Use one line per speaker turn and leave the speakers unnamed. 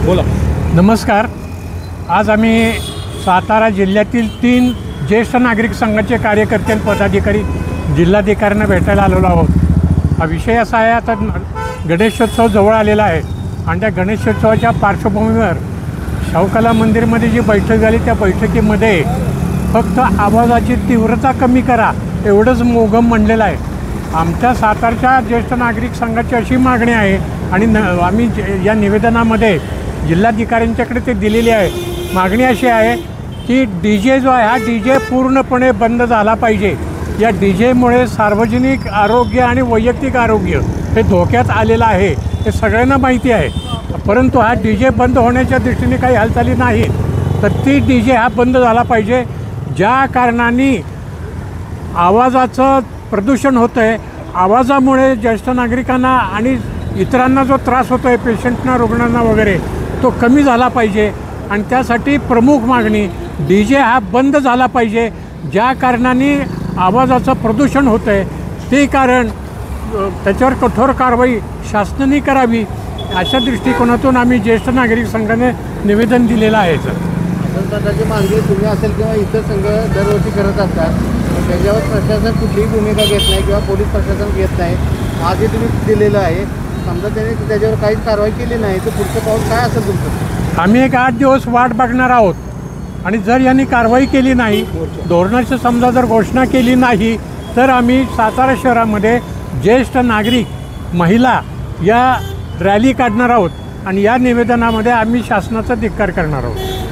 बोला।
नमस्कार। आज आम्ही सातारा जिल्ह्यातील 3 ज्येष्ठ नागरिक संघाचे कार्यकर्ते आणि पदाधिकारी जिल्हाधिकाऱ्यांना भेटायला आलेलो आहोत। हा विषय असा आहे, आता गणेशोत्सव जवळ आलेला आहे आणि त्या गणेशोत्सवाच्या पार्श्वभूमीवर शाहूकला मंदिरमध्ये जी बैठक झाली त्या बैठकीमध्ये फक्त आवाजाची तीव्रता कमी करा एवढंच मोगम म्हणलेलं आहे। आमच्या सातारच्या ज्येष्ठ नागरिक संघाची अशी मागणी आहे आणि आम्ही या निवेदनामध्ये जिल्हाधिकाऱ्यांच्याकडे ते दिलेली आहे। मागणी अशी आहे की DJ जो आहे हा DJ पूर्णपणे बंद झाला पाहिजे। या DJमुळे सार्वजनिक आरोग्य आणि वैयक्तिक आरोग्य हे धोक्यात आलेलं आहे, हे सगळ्यांना माहिती आहे। परंतु हा DJ बंद होण्याच्या दृष्टीने काही हालचाली नाहीत, तर ती DJ हा बंद झाला पाहिजे। ज्या कारणाने आवाजाचं प्रदूषण होतं आहे, आवाजामुळे ज्येष्ठ नागरिकांना आणि इतरांना जो त्रास होतो आहे, पेशंटना, रुग्णांना वगैरे, तो कमी झाला पाहिजे। आणि त्यासाठी प्रमुख मागणी DJ हा बंद झाला पाहिजे। ज्या कारणाने आवाजाचं प्रदूषण होतं आहे ते कारण त्याच्यावर कठोर कारवाई शासनाने करावी, अशा दृष्टिकोनातून आम्ही ज्येष्ठ नागरिक संघाने निवेदन दिलेलं आहे।
अशा प्रकारची मागणी तुम्ही असेल किंवा इतर संघ दरवर्षी करत असतात, त्याच्यावर प्रशासन कुठलीही भूमिका घेत नाही किंवा पोलीस प्रशासन घेत नाही। आधी तुम्ही दिलेलं आहे, समजा त्याने त्याच्यावर काहीच कारवाई केली नाही तर पुढचं पाऊल काय असेल तुमचं?
आम्ही एक 8 दिवस वाट बघणार आहोत आणि जर यांनी कारवाई केली नाही, धोरणाची समजा जर घोषणा केली नाही, तर आम्ही सातारा शहरामध्ये ज्येष्ठ नागरिक महिला या रॅली काढणार आहोत आणि या निवेदनामध्ये आम्ही शासनाचा धिक्कार करणार आहोत।